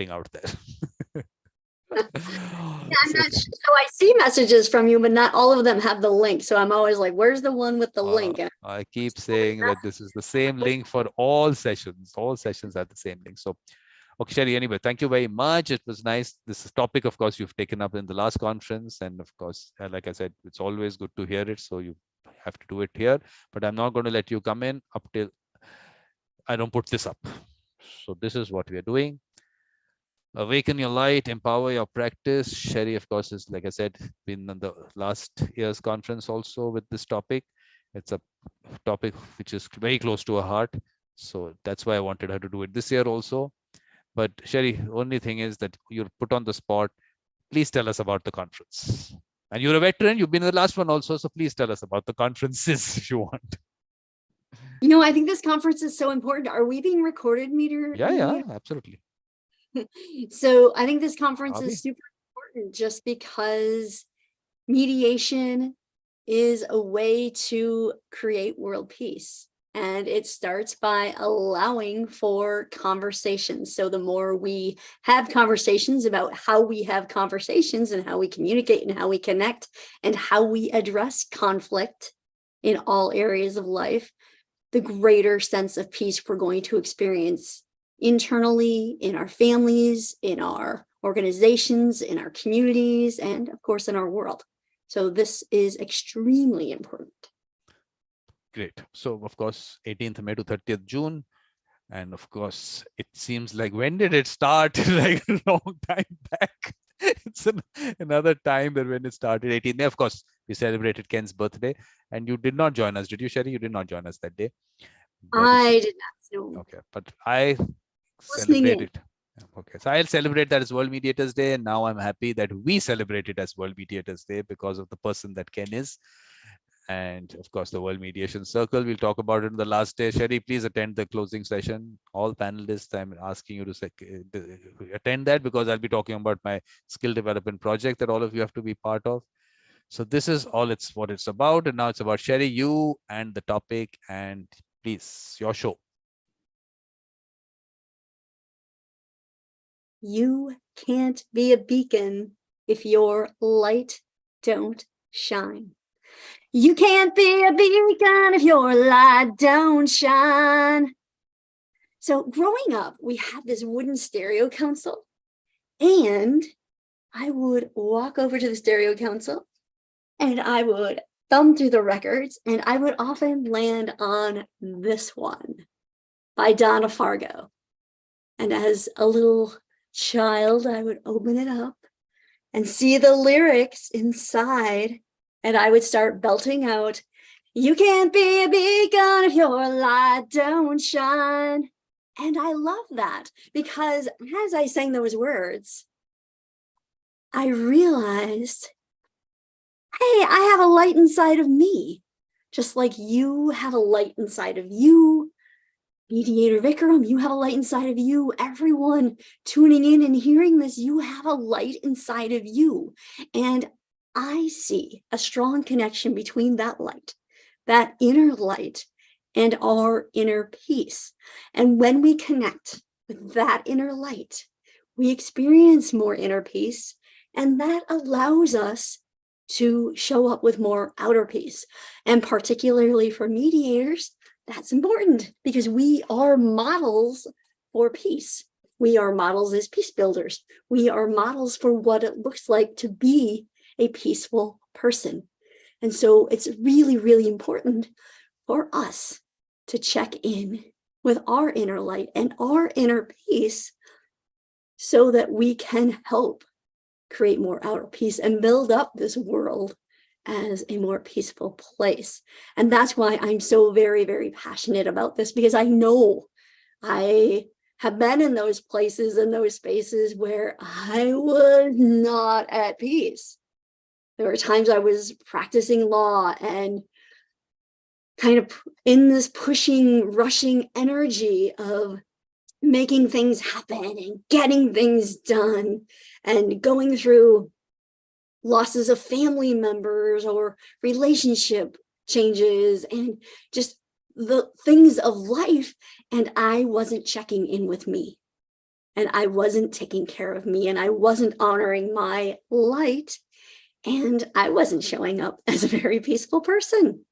out there. I'm not sure. So I see messages from you, but not all of them have the link. So I'm always like, where's the one with the link? And I keep saying that this is the same link for all sessions. All sessions have the same link. So, okay, Sherry, anyway, thank you very much. It was nice. This is topic, of course, you've taken up in the last conference. And of course, like I said, it's always good to hear it. So you have to do it here. But I'm not going to let you come in up till I don't put this up. So this is what we are doing. Awaken your light, empower your practice. Sherry, of course, is, like I said, been on the last year's conference also with this topic. It's a topic which is very close to her heart. So that's why I wanted her to do it this year also. But Sherry, only thing is that you're put on the spot. Please tell us about the conference. And you're a veteran. You've been in the last one also. So please tell us about the conferences if you want. you know, I think this conference is so important. Are we being recorded, Meter? Yeah, absolutely. So I think this conference is super important just because mediation is a way to create world peace. And it starts by allowing for conversations. So the more we have conversations about how we have conversations and how we communicate and how we connect and how we address conflict in all areas of life, the greater sense of peace we're going to experience internally, in our families, in our organizations, in our communities, and of course in our world. So this is extremely important. Great. So of course, 18th May to 30th June. And of course, it seems like, when did it start? Like a long time back. It's another time that when it started, 18th May. Of course, we celebrated Ken's birthday. And you did not join us, did you, Sherry? You did not join us that day. I did not know. Okay, but I celebrated. Okay, so I'll celebrate that as World Mediators Day. And now I'm happy that we celebrate it as World Mediators Day because of the person that Ken is. And of course, the World Mediation Circle, we'll talk about it in the last day. Sherry, please attend the closing session. All panelists, I'm asking you to attend that because I'll be talking about my skill development project that all of you have to be part of. So this is all what it's about. And now it's about Sherry, you and the topic. And please, your show. You can't be a beacon if your light don't shine. You can't be a beacon if your light don't shine. So growing up, we had this wooden stereo console, and I would walk over to the stereo console and I would thumb through the records, and I would often land on this one by Donna Fargo. And as a little child, I would open it up and see the lyrics inside, and I would start belting out, "You can't be a beacon if your light don't shine." And I love that because as I sang those words, I realized, hey, I have a light inside of me, just like you have a light inside of you. Mediator Vikram, you have a light inside of you. Everyone tuning in and hearing this, you have a light inside of you. And I see a strong connection between that light, that inner light, and our inner peace. And when we connect with that inner light, we experience more inner peace, and that allows us to show up with more outer peace. And particularly for mediators, that's important because we are models for peace. We are models as peace builders. We are models for what it looks like to be a peaceful person. And so it's really, really important for us to check in with our inner light and our inner peace so that we can help create more outer peace and build up this world as a more peaceful place. And that's why I'm so very, very passionate about this, because I know I have been in those places and those spaces where I was not at peace. There were times I was practicing law and kind of in this pushing, rushing energy of making things happen and getting things done and going through losses of family members or relationship changes and just the things of life. And I wasn't checking in with me. and I wasn't taking care of me, and I wasn't honoring my light, and I wasn't showing up as a very peaceful person.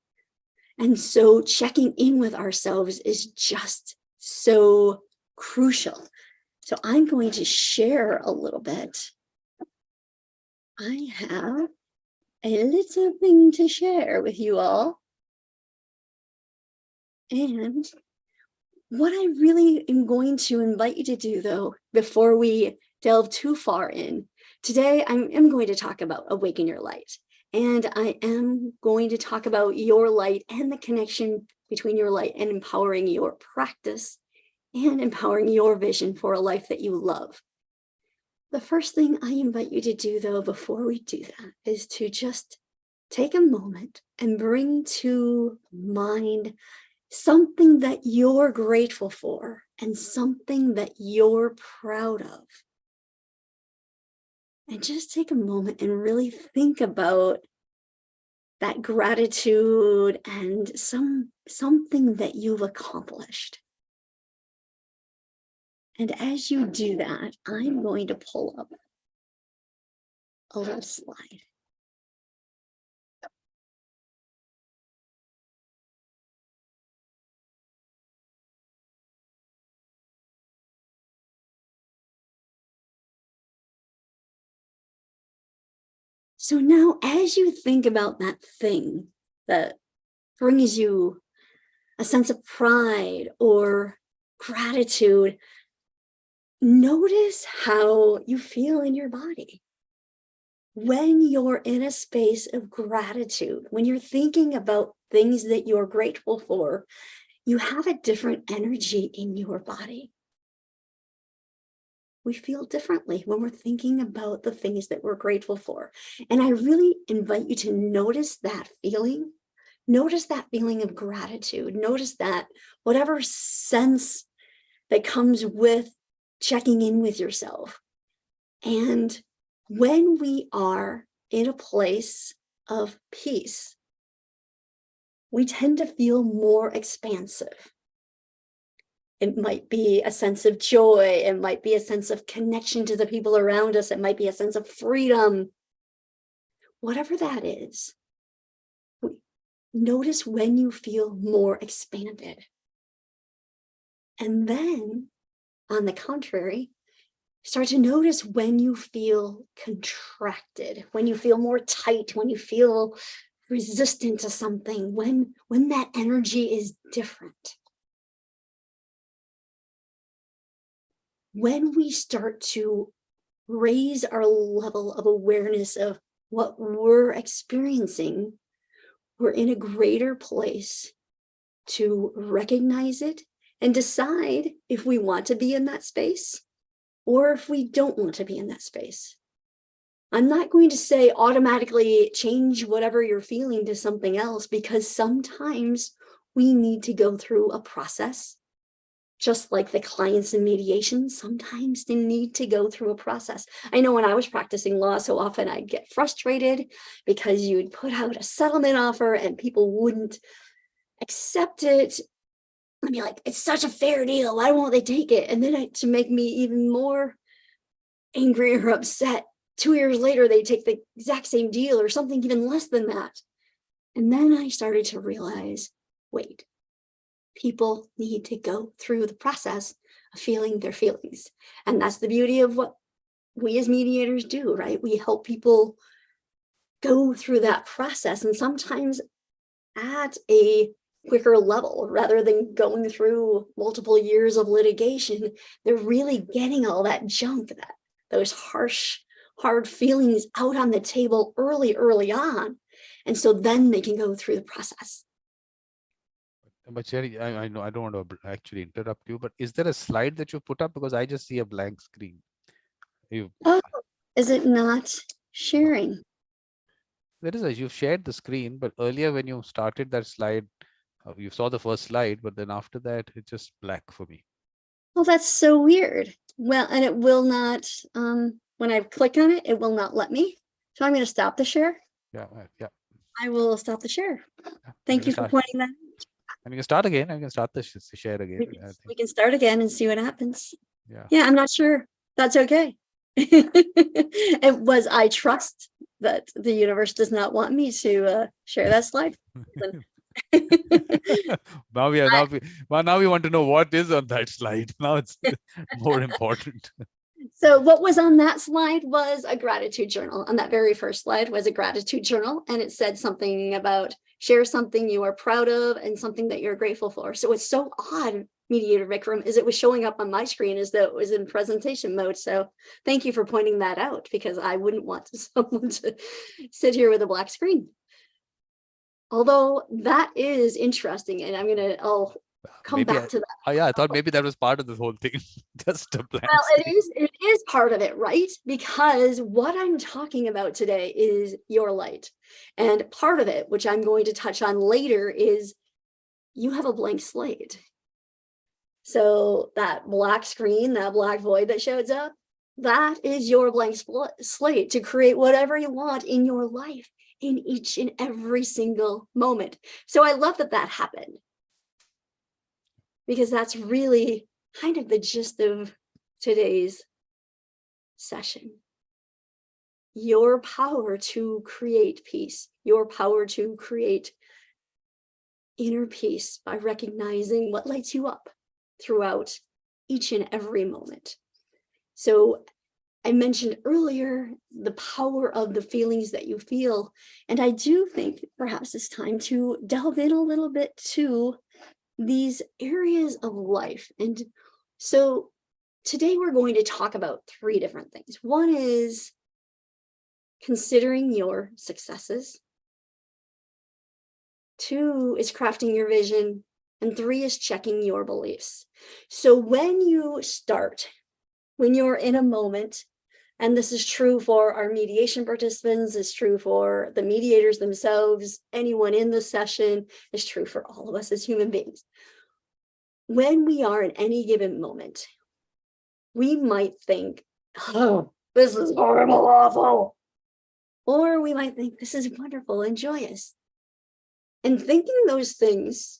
And so checking in with ourselves is just so crucial. So I'm going to share a little bit. I have a little thing to share with you all. And what I really am going to invite you to do, though, before we delve too far in, today I'm going to talk about Awaken Your Light. And I am going to talk about your light and the connection between your light and empowering your practice and empowering your vision for a life that you love. The first thing I invite you to do, though, before we do that, is to just take a moment and bring to mind something that you're grateful for and something that you're proud of. And just take a moment and really think about that gratitude and something that you've accomplished. And as you do that, I'm going to pull up a little slide. So now, as you think about that thing that brings you a sense of pride or gratitude, notice how you feel in your body. When you're in a space of gratitude, when you're thinking about things that you're grateful for, you have a different energy in your body. We feel differently when we're thinking about the things that we're grateful for. And I really invite you to notice that feeling. Notice that feeling of gratitude. Notice that whatever sense that comes with checking in with yourself. And when we are in a place of peace, we tend to feel more expansive. It might be a sense of joy. It might be a sense of connection to the people around us. It might be a sense of freedom. Whatever that is, notice when you feel more expanded. And then, on the contrary, start to notice when you feel contracted, when you feel more tight, when you feel resistant to something, when that energy is different. When we start to raise our level of awareness of what we're experiencing, we're in a greater place to recognize it and decide if we want to be in that space or if we don't want to be in that space. I'm not going to say automatically change whatever you're feeling to something else, because sometimes we need to go through a process. Just like the clients in mediation, sometimes they need to go through a process. I know when I was practicing law, so often I'd get frustrated because you'd put out a settlement offer and people wouldn't accept it. I'd be like, it's such a fair deal. Why won't they take it? And then to make me even more angry or upset, 2 years later, they take the exact same deal or something even less than that. And then I started to realize, wait, people need to go through the process of feeling their feelings. And that's the beauty of what we as mediators do, right? We help people go through that process, and sometimes at a quicker level, rather than going through multiple years of litigation. They're really getting all that junk, those harsh, hard feelings out on the table early on. And so then they can go through the process. But Sherry, I know I don't want to actually interrupt you, but is there a slide that you put up? Because I just see a blank screen. Oh, is it not sharing? There is you've shared the screen, but earlier when you started that slide, you saw the first slide, but then after that, it's just black for me. Well, that's so weird. Well, and it will not, when I click on it, it will not let me. So I'm going to stop the share. Yeah. I will stop the share. Yeah. Thank you for pointing that out. And you can start again. I can start the share again. We can start again and see what happens. Yeah, I'm not sure. That's okay. I trust that the universe does not want me to share that slide. Now we want to know what is on that slide. Now it's more important. So what was on that slide was a gratitude journal. On that very first slide was a gratitude journal, and it said something about share something you are proud of and something that you're grateful for. So it's so odd, Mediator Vikram, is it was showing up on my screen as though it was in presentation mode. So thank you for pointing that out, because I wouldn't want someone to sit here with a black screen. Although that is interesting, and I'll come back to that. Oh yeah, I thought maybe that was part of this whole thing. Just a blank screen. It is part of it, right? Because what I'm talking about today is your light. And part of it, which I'm going to touch on later, is you have a blank slate. So that black screen, that black void that shows up, that is your blank slate to create whatever you want in your life in each and every single moment. So I love that that happened, because that's really kind of the gist of today's session. Your power to create peace, your power to create inner peace by recognizing what lights you up throughout each and every moment. So I mentioned earlier the power of the feelings that you feel. And I do think perhaps it's time to delve in a little bit to these areas of life. And so today we're going to talk about 3 different things. One is considering your successes. 2 is crafting your vision. And 3 is checking your beliefs. So when you start, when you're in a moment, and this is true for our mediation participants, it's true for the mediators themselves, anyone in the session, it's true for all of us as human beings. When we are in any given moment, we might think, oh, this is horrible, awful. Or we might think, this is wonderful and joyous. And thinking those things,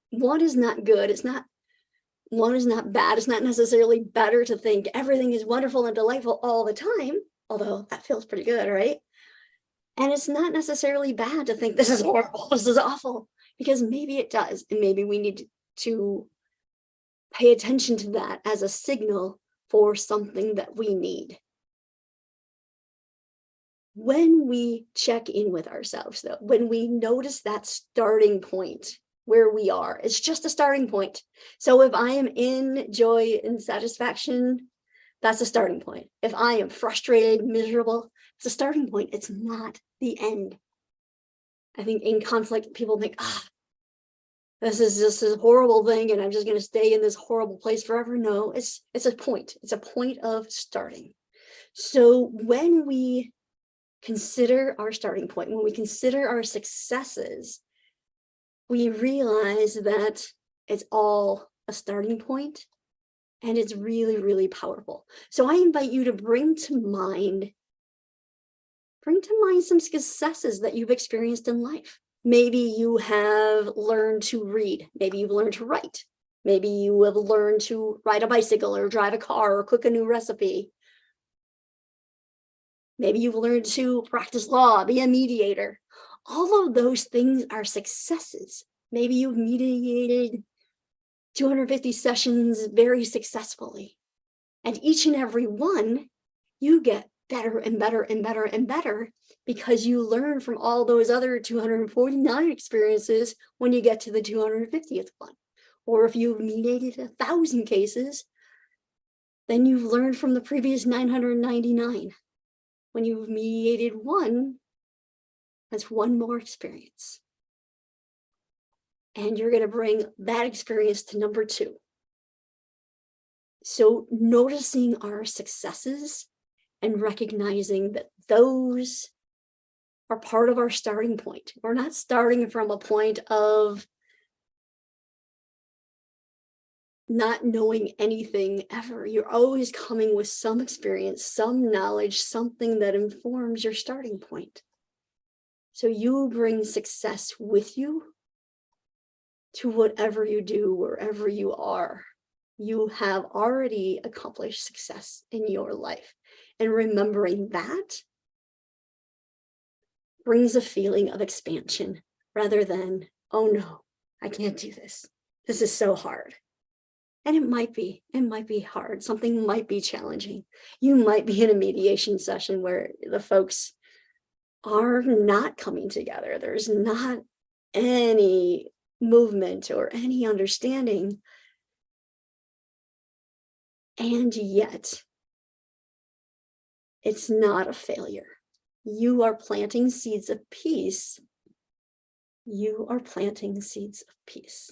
one is not good, one is not bad. It's not necessarily better to think everything is wonderful and delightful all the time, although that feels pretty good, right? And it's not necessarily bad to think this is horrible, this is awful, because maybe it does. And maybe we need to pay attention to that as a signal for something that we need. When we check in with ourselves, though, when we notice that starting point, where we are, it's just a starting point. So if I am in joy and satisfaction, that's a starting point. If I am frustrated, miserable, it's a starting point. It's not the end. I think in conflict, people think, this is just a horrible thing and I'm just going to stay in this horrible place forever. No, it's a point. It's a point of starting. So when we consider our starting point, when we consider our successes, we realize that it's all a starting point, and it's really, really powerful. So I invite you to bring to mind some successes that you've experienced in life. Maybe you have learned to read. Maybe you've learned to write. Maybe you have learned to ride a bicycle or drive a car or cook a new recipe. Maybe you've learned to practice law, be a mediator. All of those things are successes. Maybe you've mediated 250 sessions very successfully. And each and every one, you get better and better and better and better, because you learn from all those other 249 experiences when you get to the 250th one. Or if you've mediated 1,000 cases, then you've learned from the previous 999. When you've mediated one, that's one more experience. And you're going to bring that experience to number 2. So noticing our successes and recognizing that those are part of our starting point. We're not starting from a point of not knowing anything ever. You're always coming with some experience, some knowledge, something that informs your starting point. So you bring success with you to whatever you do, wherever you are, you have already accomplished success in your life. And remembering that brings a feeling of expansion rather than, oh no, I can't do this. This is so hard. And it might be hard. Something might be challenging. You might be in a mediation session where the folks are not coming together. There's not any movement or any understanding. And yet, it's not a failure. You are planting seeds of peace. You are planting seeds of peace.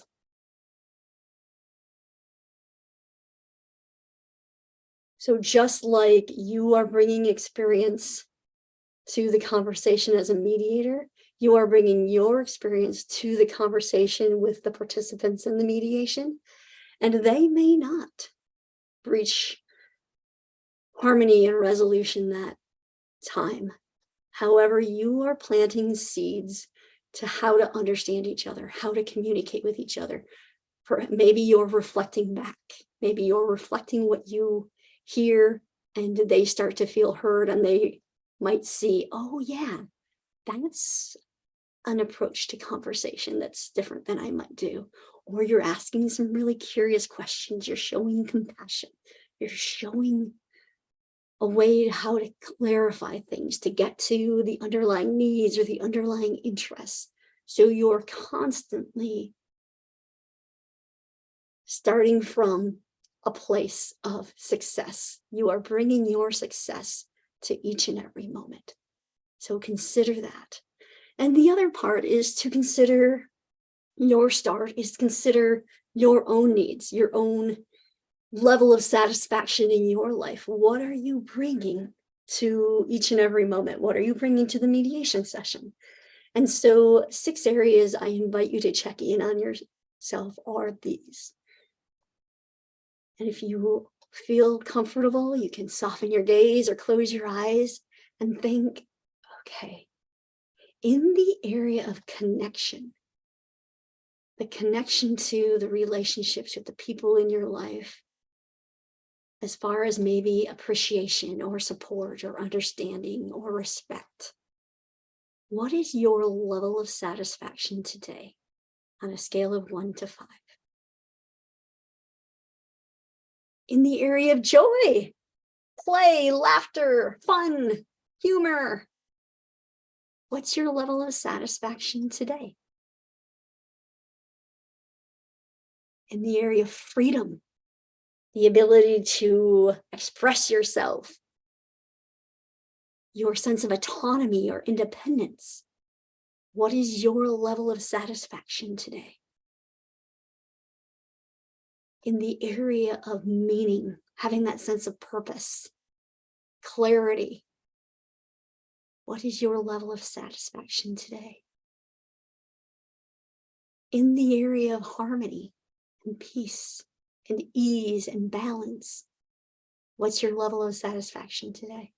So just like you are bringing experience to the conversation as a mediator, you are bringing your experience to the conversation with the participants in the mediation, and they may not reach harmony and resolution that time. However, you are planting seeds to how to understand each other, how to communicate with each other. Maybe you're reflecting back. Maybe you're reflecting what you hear, and they start to feel heard, and they might see, oh yeah, that's an approach to conversation that's different than I might do. Or you're asking some really curious questions. You're showing compassion. You're showing a way to how to clarify things, to get to the underlying needs or the underlying interests. So you're constantly starting from a place of success. You are bringing your success to each and every moment. So consider that. And the other part is to consider your start, is consider your own needs, your own level of satisfaction in your life. What are you bringing to each and every moment? What are you bringing to the mediation session? And so 6 areas I invite you to check in on yourself are these. And if you feel comfortable, you can soften your gaze or close your eyes and think, okay, in the area of connection, the connection to the relationships with the people in your life, as far as maybe appreciation or support or understanding or respect, what is your level of satisfaction today on a scale of 1 to 5? In the area of joy, play, laughter, fun, humor, what's your level of satisfaction today? In the area of freedom, the ability to express yourself, your sense of autonomy or independence, what is your level of satisfaction today? In the area of meaning, having that sense of purpose, clarity, what is your level of satisfaction today? In the area of harmony and peace and ease and balance, what's your level of satisfaction today?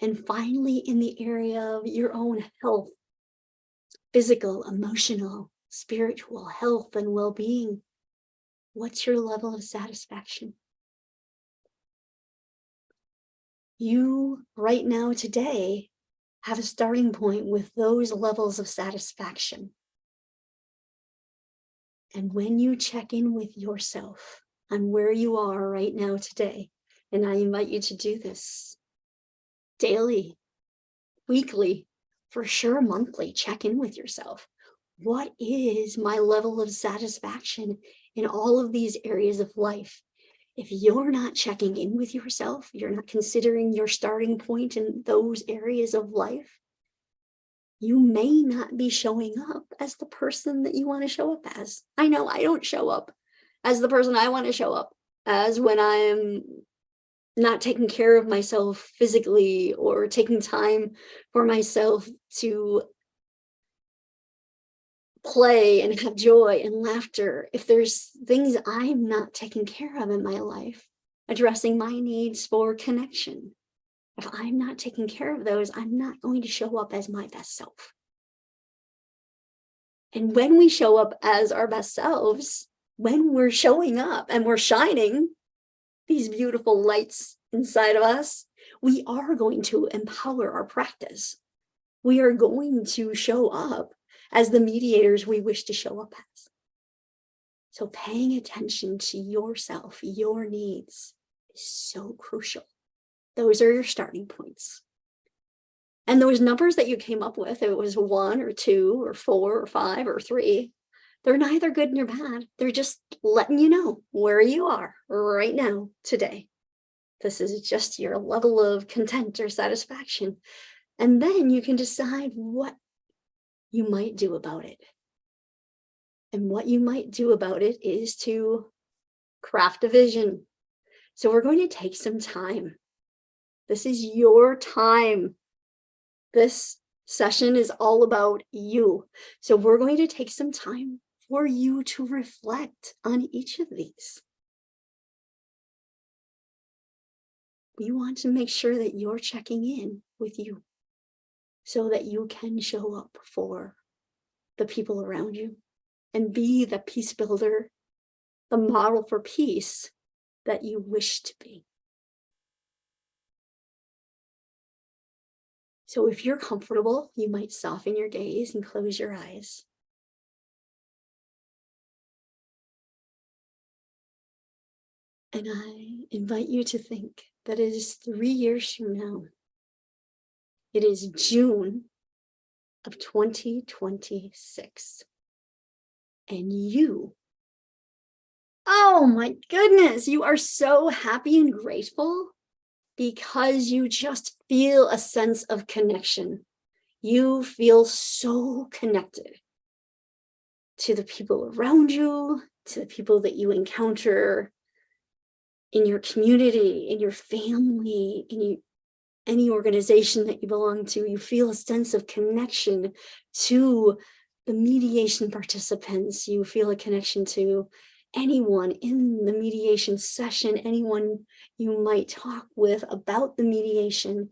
And finally, in the area of your own health, physical, emotional, spiritual health and well-being, what's your level of satisfaction? You, right now, today, have a starting point with those levels of satisfaction. And when you check in with yourself on where you are right now today, and I invite you to do this daily, weekly, for sure monthly, check in with yourself. What is my level of satisfaction in all of these areas of life? If you're not checking in with yourself, you're not considering your starting point in those areas of life, you may not be showing up as the person that you want to show up as. I know I don't show up as the person I want to show up as when I'm not taking care of myself physically or taking time for myself to play and have joy and laughter. If there's things I'm not taking care of in my life, addressing my needs for connection, if I'm not taking care of those, I'm not going to show up as my best self. And when we show up as our best selves, when we're showing up and we're shining these beautiful lights inside of us, we are going to empower our practice. We are going to show up as the mediators we wish to show up as. So paying attention to yourself, your needs, is so crucial. Those are your starting points. And those numbers that you came up with, if it was 1 or 2 or 4 or 5 or 3, they're neither good nor bad. They're just letting you know where you are right now, today. This is just your level of content or satisfaction. And then you can decide what you might do about it. And what you might do about it is to craft a vision. So we're going to take some time. This is your time. This session is all about you. So we're going to take some time for you to reflect on each of these. We want to make sure that you're checking in with you so that you can show up for the people around you and be the peace builder, the model for peace that you wish to be. So if you're comfortable, you might soften your gaze and close your eyes. And I invite you to think that it is 3 years from now. It is June of 2026. And you, oh my goodness, you are so happy and grateful because you just feel a sense of connection. You feel so connected to the people around you, to the people that you encounter in your community, in your family, in any organization that you belong to. You feel a sense of connection to the mediation participants. You feel a connection to anyone in the mediation session, anyone you might talk with about the mediation.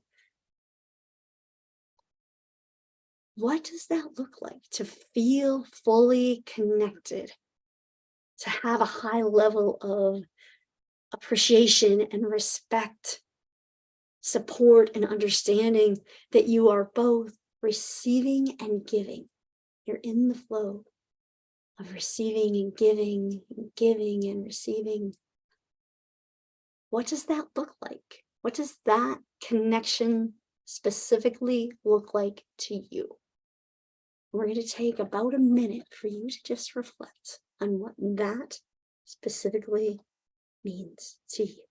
What does that look like to feel fully connected, to have a high level of appreciation and respect, support and understanding that you are both receiving and giving? You're in the flow of receiving and giving and receiving. What does that look like? What does that connection specifically look like to you? We're going to take about a minute for you to just reflect on what that specifically means to you.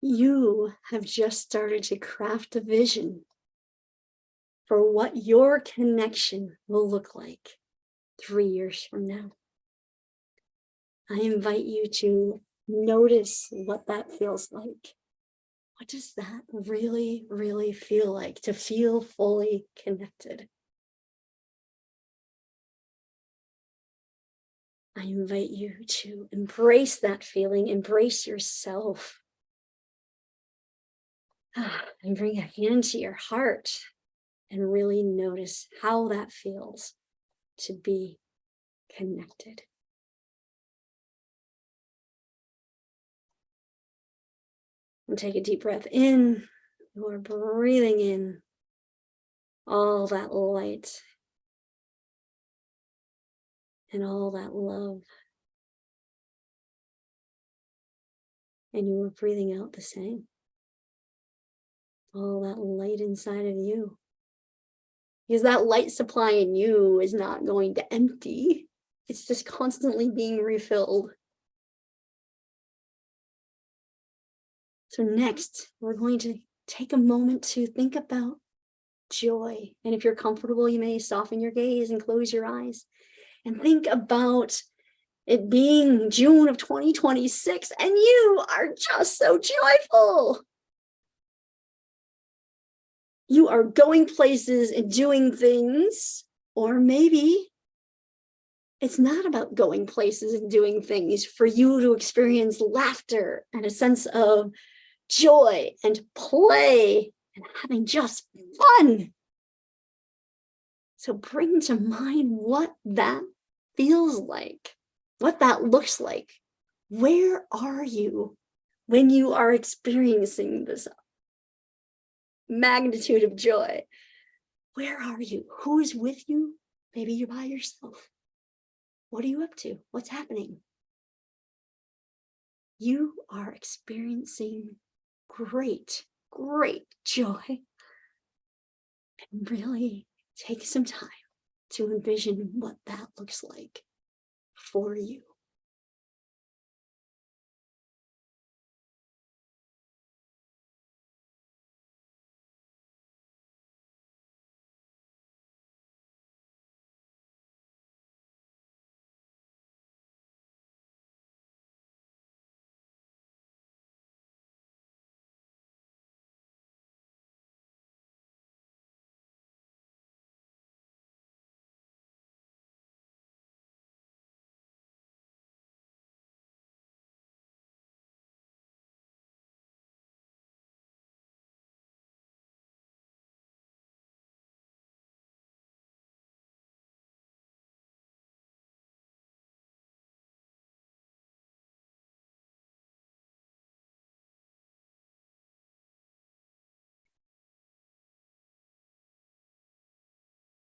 You have just started to craft a vision for what your connection will look like 3 years from now. I invite you to notice what that feels like. What does that really, really feel like to feel fully connected? I invite you to embrace that feeling, embrace yourself. And bring a hand to your heart and really notice how that feels to be connected. And take a deep breath in. You are breathing in all that light and all that love. And you are breathing out the same. All that light inside of you. Because that light supply in you is not going to empty. It's just constantly being refilled. So next, we're going to take a moment to think about joy. And if you're comfortable, you may soften your gaze and close your eyes. And think about it being June of 2026, and you are just so joyful. You are going places and doing things, or maybe it's not about going places and doing things for you to experience laughter and a sense of joy and play and having just fun. So bring to mind what that feels like, what that looks like. Where are you when you are experiencing this magnitude of joy? Where are you? Who is with you? Maybe you're by yourself. What are you up to? What's happening? You are experiencing great, great joy. And really take some time to envision what that looks like for you.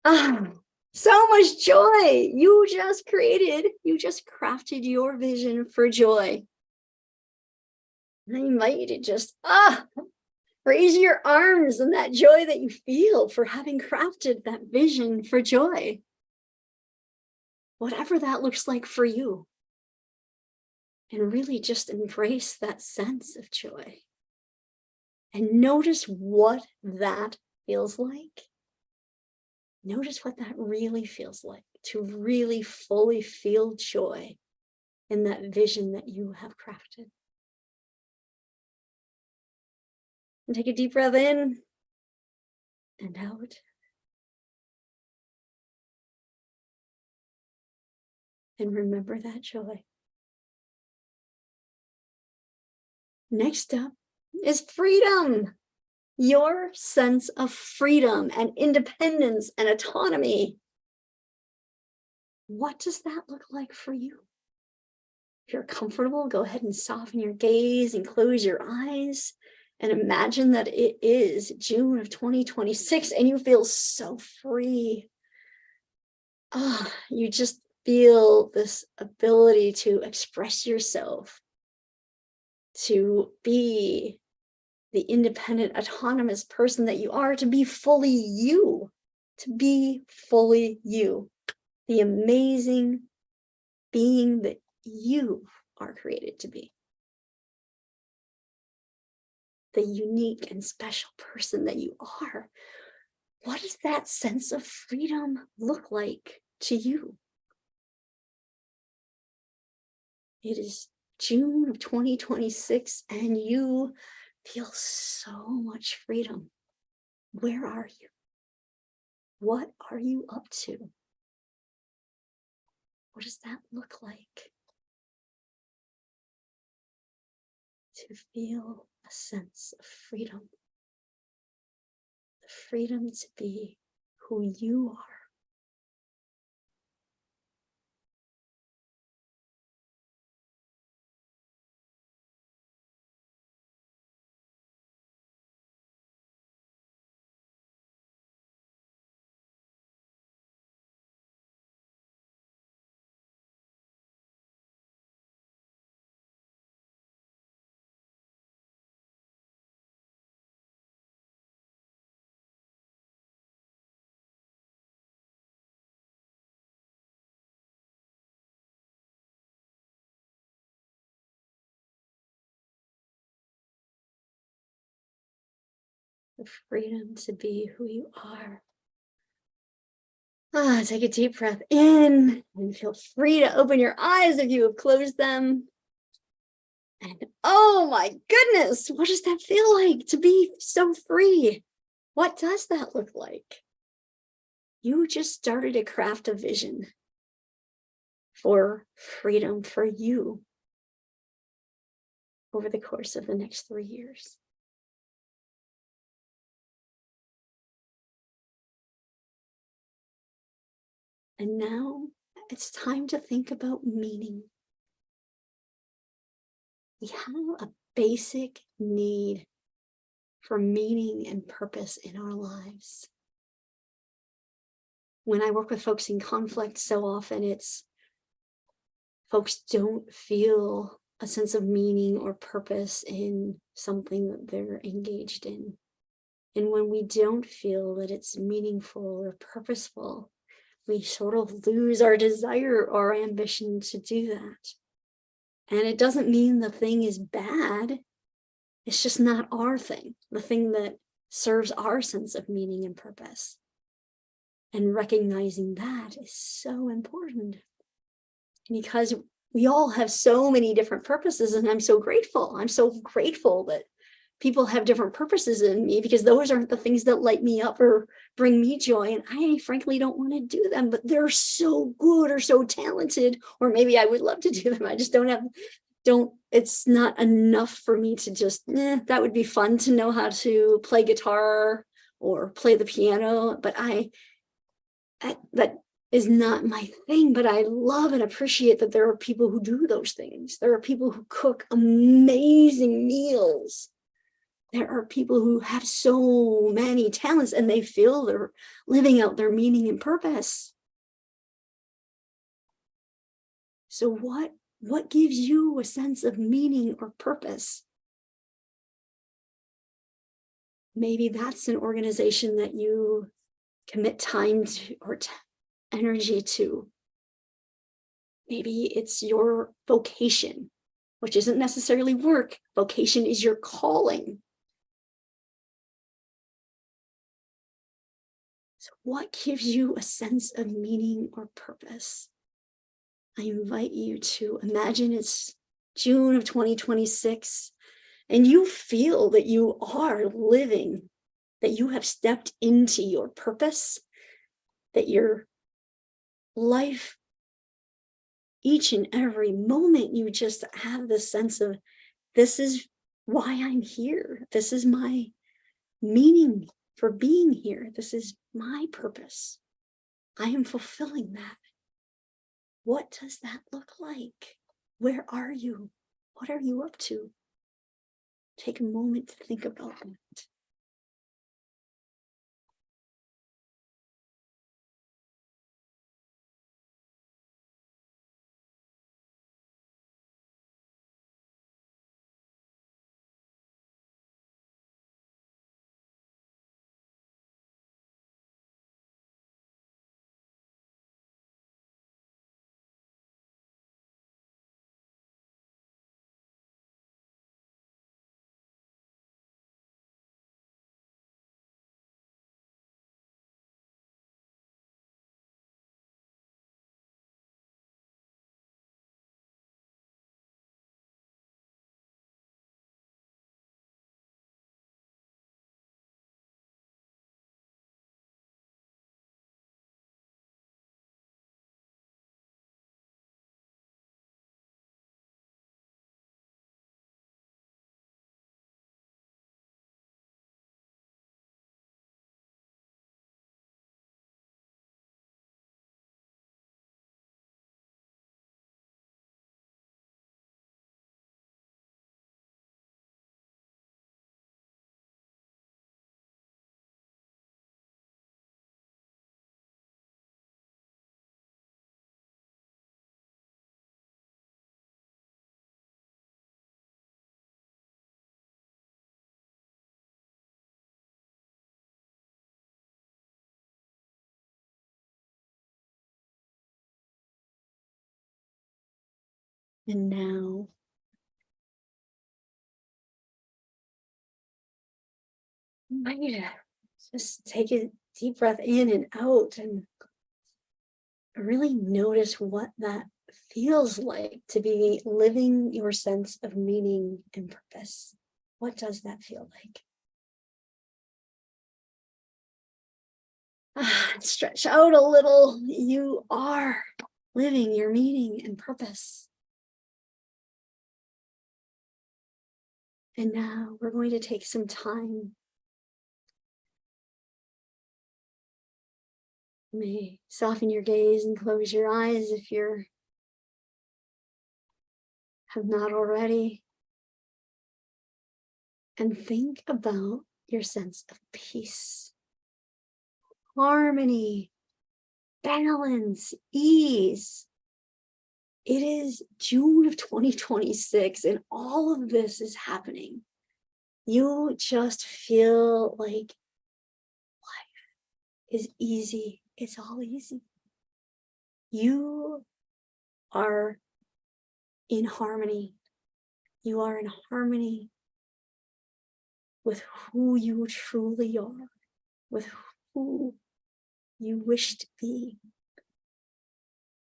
Ah, so much joy. You just crafted your vision for joy. And I invite you to just raise your arms in that joy that you feel for having crafted that vision for joy. Whatever that looks like for you. And really just embrace that sense of joy. And notice what that feels like. Notice what that really feels like, to really fully feel joy in that vision that you have crafted. And take a deep breath in and out. And remember that joy. Next up is freedom. Your sense of freedom and independence and autonomy. What does that look like for you? If you're comfortable, go ahead and soften your gaze and close your eyes and imagine that it is June of 2026 and you feel so free. You just feel this ability to express yourself, to be the independent, autonomous person that you are, to be fully you, the amazing being that you are created to be, the unique and special person that you are. What does that sense of freedom look like to you? It is June of 2026 and you feel so much freedom. Where are you? What are you up to? What does that look like? To feel a sense of freedom. The freedom to be who you are. the freedom to be who you are. Take a deep breath in and feel free to open your eyes if you have closed them. And oh my goodness, what does that feel like to be so free? What does that look like? You just started to craft a vision for freedom for you over the course of the next 3 years. And now it's time to think about meaning. We have a basic need for meaning and purpose in our lives. When I work with folks in conflict, so often it's folks don't feel a sense of meaning or purpose in something that they're engaged in. And when we don't feel that it's meaningful or purposeful, we sort of lose our desire or ambition to do that. And it doesn't mean the thing is bad. It's just not our thing, the thing that serves our sense of meaning and purpose. And recognizing that is so important, because we all have so many different purposes, and I'm so grateful. I'm so grateful that people have different purposes in me, because those aren't the things that light me up or bring me joy. And I frankly don't want to do them, but they're so good or so talented, or maybe I would love to do them. I just it's not enough for me to just, that would be fun to know how to play guitar or play the piano, but that is not my thing. But I love and appreciate that there are people who do those things. There are people who cook amazing meals. There are people who have so many talents and they feel they're living out their meaning and purpose. So what gives you a sense of meaning or purpose? Maybe that's an organization that you commit time to or energy to. Maybe it's your vocation, which isn't necessarily work. Vocation is your calling. So what gives you a sense of meaning or purpose? I invite you to imagine it's June of 2026, and you feel that you are living, that you have stepped into your purpose, that your life, each and every moment, you just have this sense of, this is why I'm here. This is my meaning for being here. This is my purpose. I am fulfilling that. What does that look like? Where are you? What are you up to? Take a moment to think about that. And now, invite you to just take a deep breath in and out and really notice what that feels like to be living your sense of meaning and purpose. What does that feel like? Stretch out a little. You are living your meaning and purpose. And now we're going to take some time. You may soften your gaze and close your eyes if you have not already. And think about your sense of peace, harmony, balance, ease. It is June of 2026 and all of this is happening. You just feel like life is easy. It's all easy. You are in harmony. You are in harmony with who you truly are, with who you wish to be.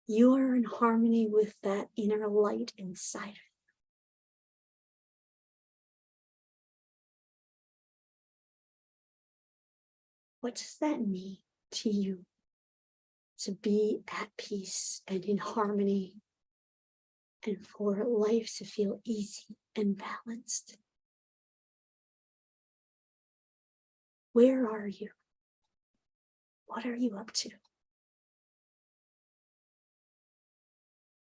You are in harmony with that inner light inside of you. What does that mean to you to be at peace and in harmony and for life to feel easy and balanced? Where are you? What are you up to?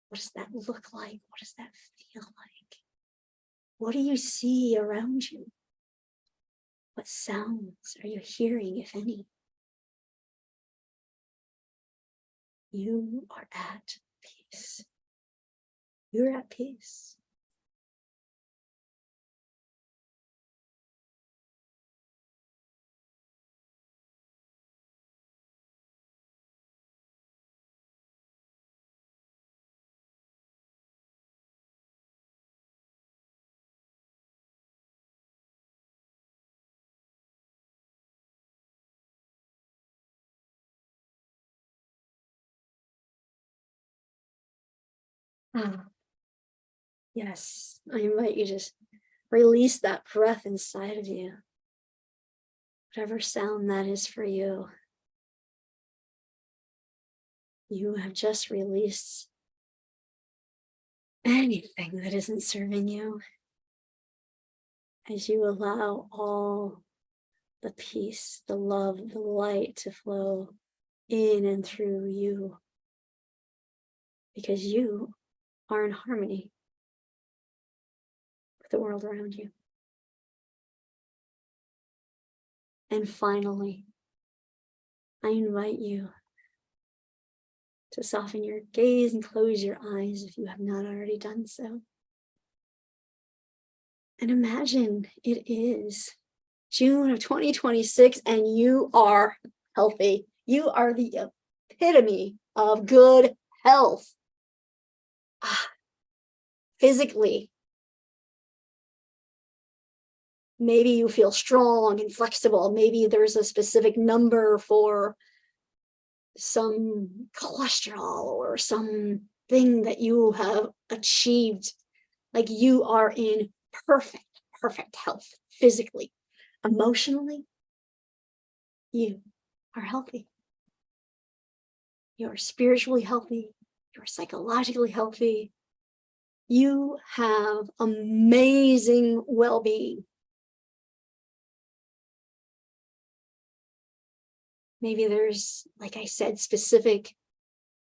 What does that look like? What does that feel like? What do you see around you? What sounds are you hearing, if any? You are at peace. You're at peace. Ah, yes, I invite you to release that breath inside of you. Whatever sound that is for you. You have just released anything that isn't serving you as you allow all the peace, the love, the light to flow in and through you, because you are in harmony with the world around you. And finally, I invite you to soften your gaze and close your eyes if you have not already done so. And imagine it is June of 2026 and you are healthy. You are the epitome of good health. Physically, maybe you feel strong and flexible. Maybe there's a specific number for some cholesterol or something that you have achieved. Like you are in perfect health physically. Emotionally, you are healthy. You're spiritually healthy. You're psychologically healthy. You have amazing well-being. Maybe there's, like I said, specific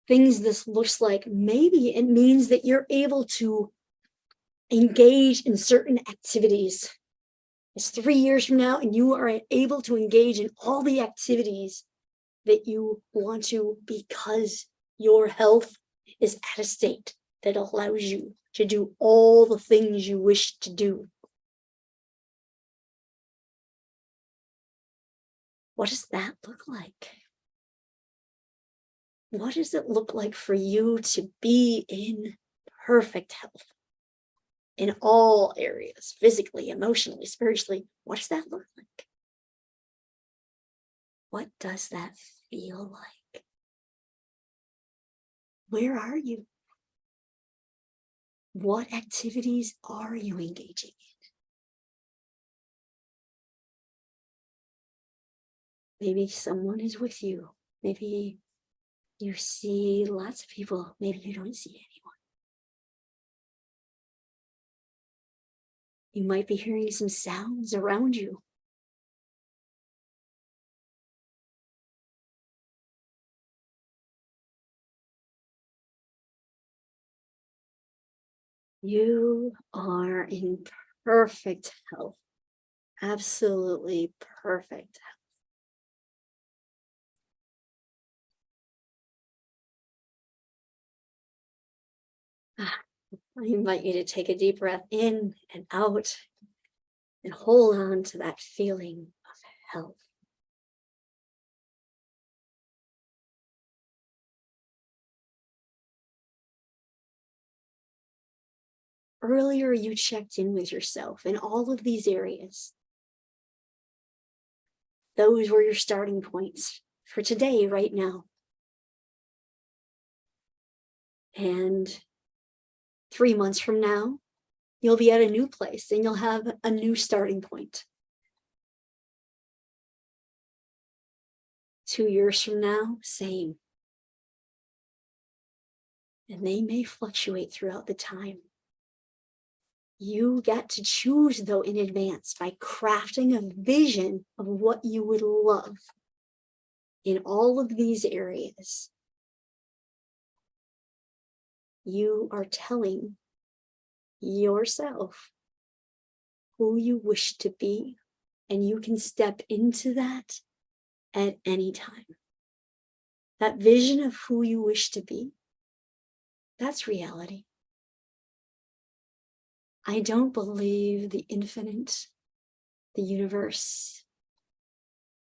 things this looks like. Maybe it means that you're able to engage in certain activities. It's 3 years from now and you are able to engage in all the activities that you want to because your health is at a state that allows you to do all the things you wish to do. What does that look like? What does it look like for you to be in perfect health in all areas, physically, emotionally, spiritually? What does that look like? What does that feel like? Where are you? What activities are you engaging in? Maybe someone is with you. Maybe you see lots of people. Maybe you don't see anyone. You might be hearing some sounds around you. You are in perfect health. Absolutely perfect health. I invite you to take a deep breath in and out and hold on to that feeling of health. Earlier, you checked in with yourself in all of these areas. Those were your starting points for today, right now. And 3 months from now, you'll be at a new place and you'll have a new starting point. 2 years from now, same. And they may fluctuate throughout the time. You get to choose, though, in advance by crafting a vision of what you would love in all of these areas. You are telling yourself who you wish to be, and you can step into that at any time. That vision of who you wish to be, that's reality. I don't believe the infinite, the universe,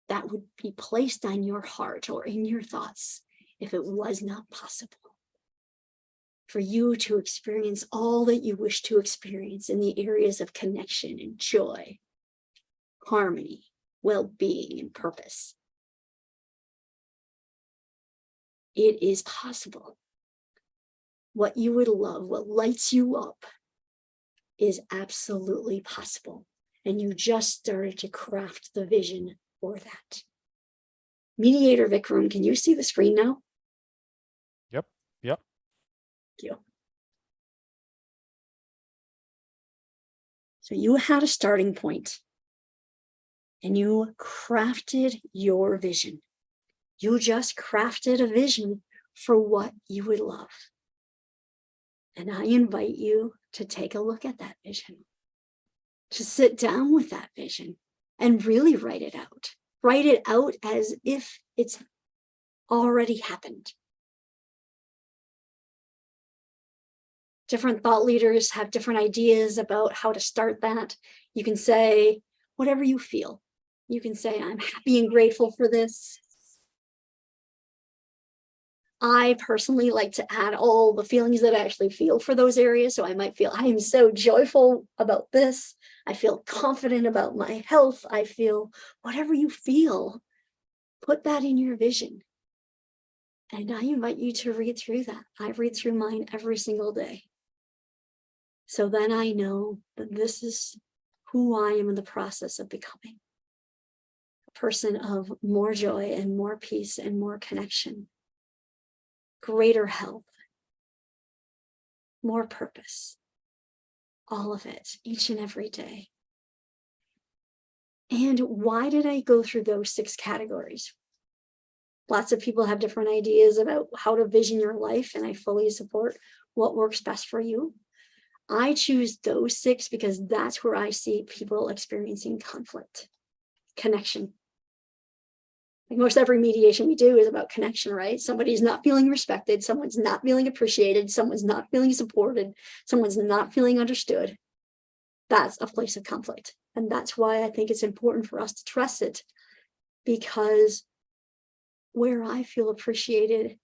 that would be placed on your heart or in your thoughts if it was not possible for you to experience all that you wish to experience in the areas of connection and joy, harmony, well-being, and purpose. It is possible. What you would love, what lights you up, is absolutely possible. And you just started to craft the vision for that. Mediator Vikram, can you see the screen now? Yep. Thank you. So you had a starting point and you crafted your vision. You just crafted a vision for what you would love. And I invite you to take a look at that vision, to sit down with that vision and really write it out. Write it out as if it's already happened. Different thought leaders have different ideas about how to start that. You can say whatever you feel. You can say, I'm happy and grateful for this. I personally like to add all the feelings that I actually feel for those areas. So I might feel, I am so joyful about this. I feel confident about my health. I feel whatever you feel, put that in your vision. And I invite you to read through that. I read through mine every single day. So then I know that this is who I am in the process of becoming. A person of more joy and more peace and more connection. Greater health, more purpose, all of it, each and every day. And why did I go through those 6 categories? Lots of people have different ideas about how to vision your life, and I fully support what works best for you. I choose those 6 because that's where I see people experiencing conflict, connection. Like most every mediation we do is about connection, right? Somebody's not feeling respected, someone's not feeling appreciated, someone's not feeling supported, someone's not feeling understood. That's a place of conflict. And that's why I think it's important for us to trust it, because where I feel appreciated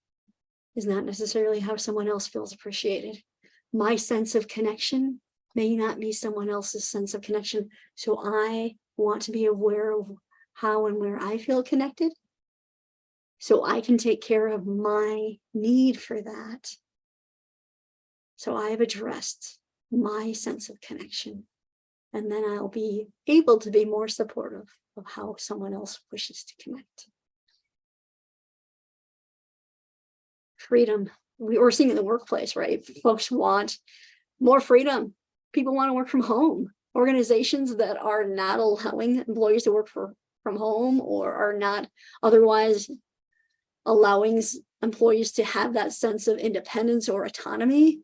is not necessarily how someone else feels appreciated. My sense of connection may not be someone else's sense of connection. So I want to be aware of how and where I feel connected so I can take care of my need for that. So I have addressed my sense of connection, and then I'll be able to be more supportive of how someone else wishes to connect. Freedom. We're seeing in the workplace, right? Folks want more freedom. People want to work from home. Organizations that are not allowing employees to work from home, or are not otherwise allowing employees to have that sense of independence or autonomy,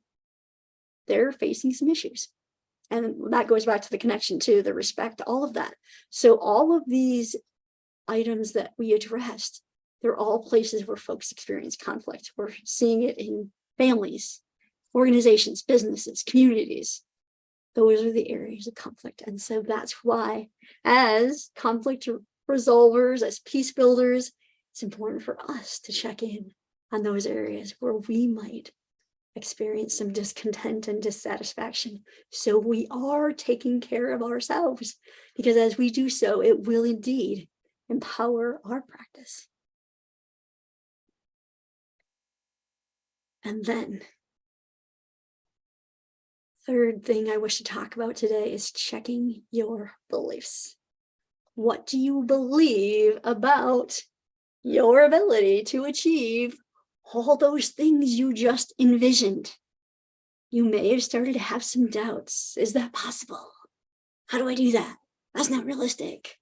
they're facing some issues. And that goes back to the connection to the respect, all of that. So all of these items that we addressed, they're all places where folks experience conflict. We're seeing it in families, organizations, businesses, communities. Those are the areas of conflict. And so that's why, as conflict resolvers, as peace builders, it's important for us to check in on those areas where we might experience some discontent and dissatisfaction. So we are taking care of ourselves, because as we do so, it will indeed empower our practice. And then, third thing I wish to talk about today is checking your beliefs. What do you believe about your ability to achieve all those things you just envisioned? You may have started to have some doubts. Is that possible? How do I do that? That's not realistic.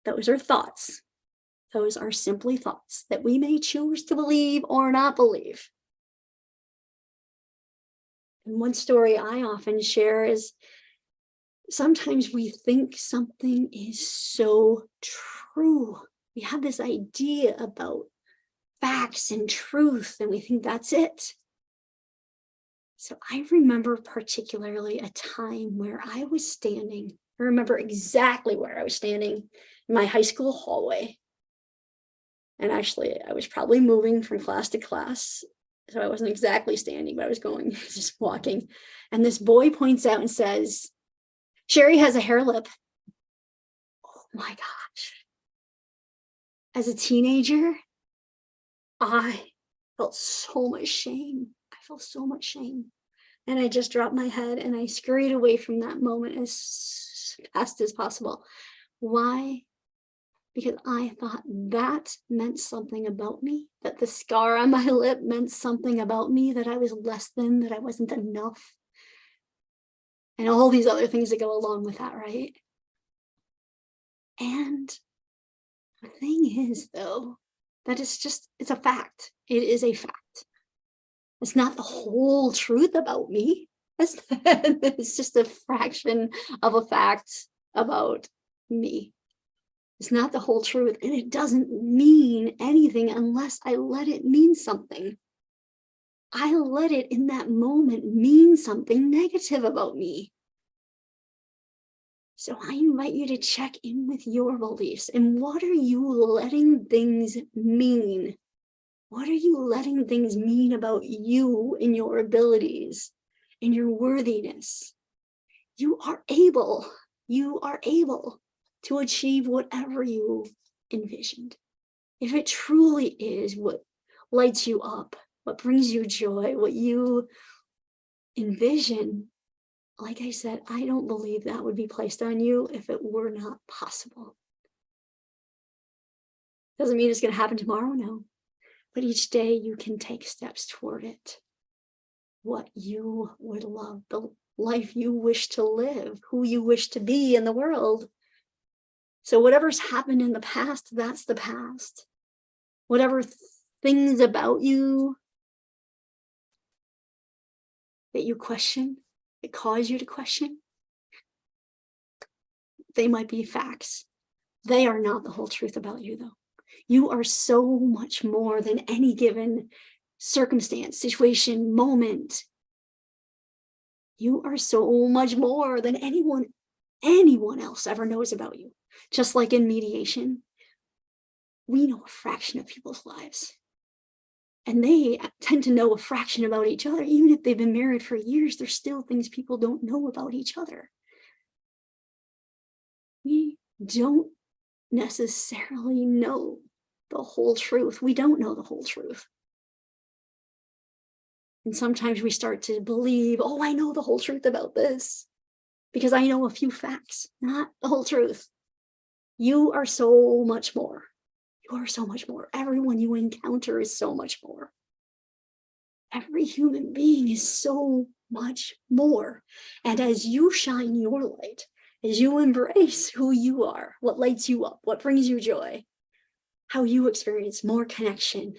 Those are thoughts. Those are simply thoughts that we may choose to believe or not believe. And one story I often share is sometimes we think something is so true. We have this idea about facts and truth, and we think that's it. So I remember particularly a time where I was standing. I remember exactly where I was standing in my high school hallway. And actually, I was probably moving from class to class. So I wasn't exactly standing, but I was going, just walking. And this boy points out and says, "Sherry has a hair lip." Oh my gosh. As a teenager, I felt so much shame. I felt so much shame. And I just dropped my head and I scurried away from that moment as fast as possible. Why? Because I thought that meant something about me, that the scar on my lip meant something about me, that I was less than, that I wasn't enough. And all these other things that go along with that, right? And the thing is, though, that it's a fact. It is a fact. It's not the whole truth about me. It's just a fraction of a fact about me. It's not the whole truth, and it doesn't mean anything unless I let it mean something. I let it in that moment mean something negative about me. So I invite you to check in with your beliefs, and what are you letting things mean? What are you letting things mean about you and your abilities and your worthiness? You are able to achieve whatever you envisioned. If it truly is what lights you up, what brings you joy, what you envision, like I said, I don't believe that would be placed on you if it were not possible. Doesn't mean it's going to happen tomorrow, no. But each day you can take steps toward it. What you would love, the life you wish to live, who you wish to be in the world. So whatever's happened in the past, that's the past. Whatever things about you that you question, that cause you to question, they might be facts. They are not the whole truth about you, though. You are so much more than any given circumstance, situation, moment. You are so much more than anyone else ever knows about you. Just like in mediation, we know a fraction of people's lives. And they tend to know a fraction about each other. Even if they've been married for years, there's still things people don't know about each other. We don't necessarily know the whole truth. We don't know the whole truth. And sometimes we start to believe, oh, I know the whole truth about this because I know a few facts, not the whole truth. You are so much more. You are so much more. Everyone you encounter is so much more. Every human being is so much more. And as you shine your light, as you embrace who you are, what lights you up, what brings you joy, how you experience more connection,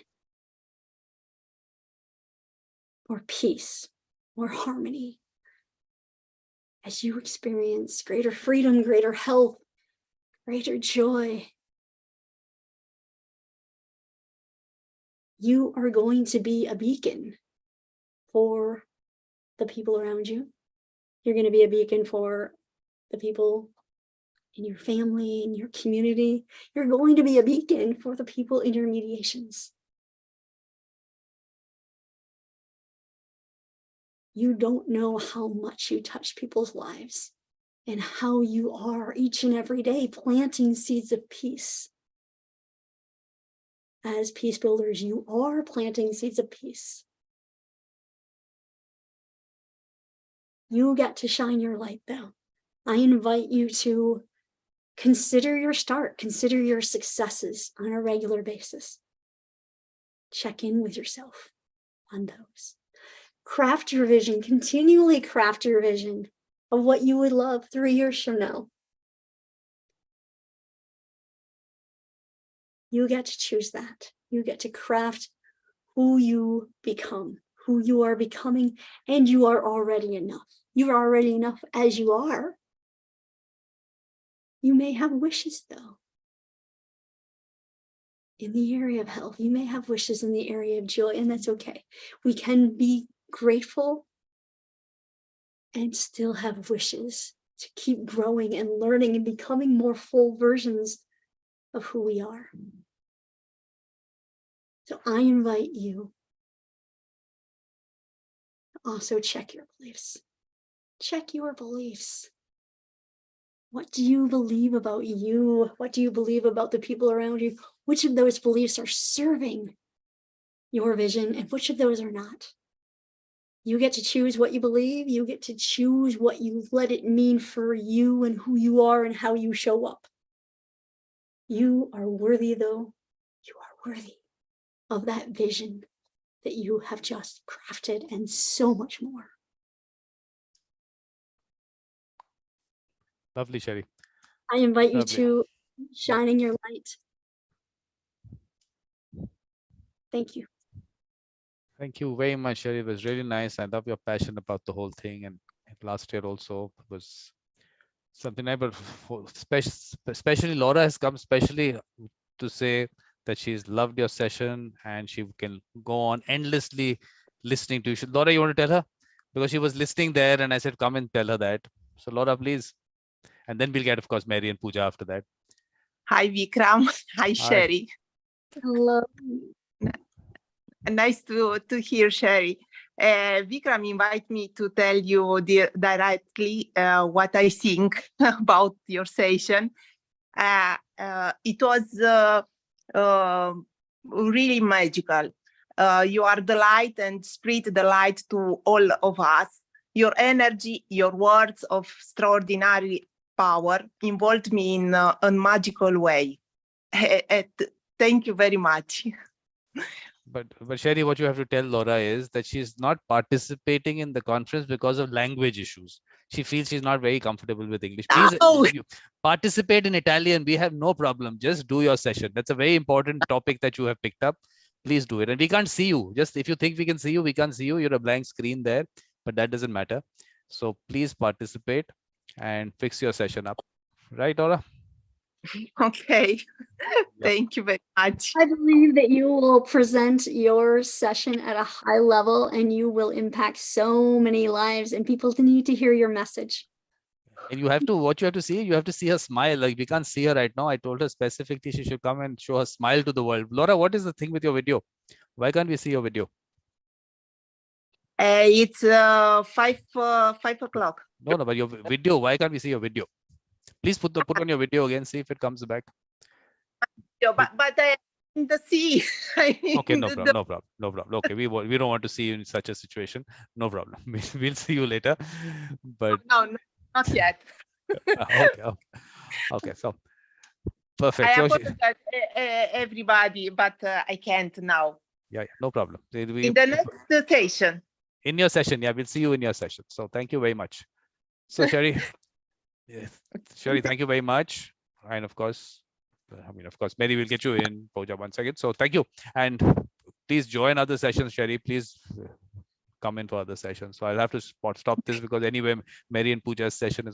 more peace, more harmony, as you experience greater freedom, greater health, greater joy, you are going to be a beacon for the people around you. You're going to be a beacon for the people in your family, in your community. You're going to be a beacon for the people in your mediations. You don't know how much you touch people's lives and how you are each and every day planting seeds of peace. As peace builders, you are planting seeds of peace. You get to shine your light, though. I invite you to consider your start, consider your successes on a regular basis. Check in with yourself on those. Craft your vision, continually craft your vision of what you would love 3 years from now. You get to choose that. You get to craft who you become, who you are becoming, and you are already enough. You are already enough as you are. You may have wishes, though. In the area of health, you may have wishes in the area of joy, and that's okay. We can be grateful and still have wishes to keep growing and learning and becoming more full versions of who we are. So I invite you to also check your beliefs. Check your beliefs. What do you believe about you? What do you believe about the people around you? Which of those beliefs are serving your vision and which of those are not? You get to choose what you believe. You get to choose what you let it mean for you and who you are and how you show up. You are worthy, though. You are worthy of that vision that you have just crafted and so much more. Lovely, Sherry. I invite you Lovely. to shining your light. Thank you. Thank you very much, Sherry. It was really nice. I love your passion about the whole thing. And last year also was something I, but especially Laura has come specially to say that she's loved your session and she can go on endlessly listening to you. Laura, you want to tell her? Because she was listening there and I said, come and tell her that. So Laura, please. And then we'll get, of course, Mary and Pooja after that. Hi, Vikram. Hi, Sherry. Hello. Nice to hear Sherry. Vikram invited me to tell you directly what I think about your session. It was really magical. You are the light and spread the light to all of us. Your energy, your words of extraordinary power involved me in a magical way. Thank you very much. But Sherry, what you have to tell Laura is that she's not participating in the conference because of language issues. She feels she's not very comfortable with English. Please participate in Italian. We have no problem. Just do your session. That's a very important topic that you have picked up. Please do it. And we can't see you. Just if you think we can see you, we can't see you. You're a blank screen there, but that doesn't matter. So please participate and fix your session up. Right, Laura? Okay. Thank you very much. I believe that you will present your session at a high level and you will impact so many lives and people need to hear your message. And you have to, what you have to see, you have to see her smile. Like we can't see her right now. I told her specifically she should come and show her smile to the world. Laura, what is the thing with your video? Why can't we see your video? It's 5 o'clock. No, but your video, why can't we see your video? Please put on your video again. See if it comes back. Yeah, but in the sea. Okay, no problem, no problem, no problem. Okay, we don't want to see you in such a situation. No problem. We'll see you later. But no, not yet. okay. So perfect. I So, apologize, everybody, but I can't now. yeah, no problem. In the next session. In your session, yeah, we'll see you in your session. So thank you very much. So Sherry, yes, Sherry, thank you very much. And of course, Mary will get you in Pooja once again. So thank you, and please join other sessions, Sherry. Please come in for other sessions. So I'll have to stop this because anyway, Mary and Pooja's session is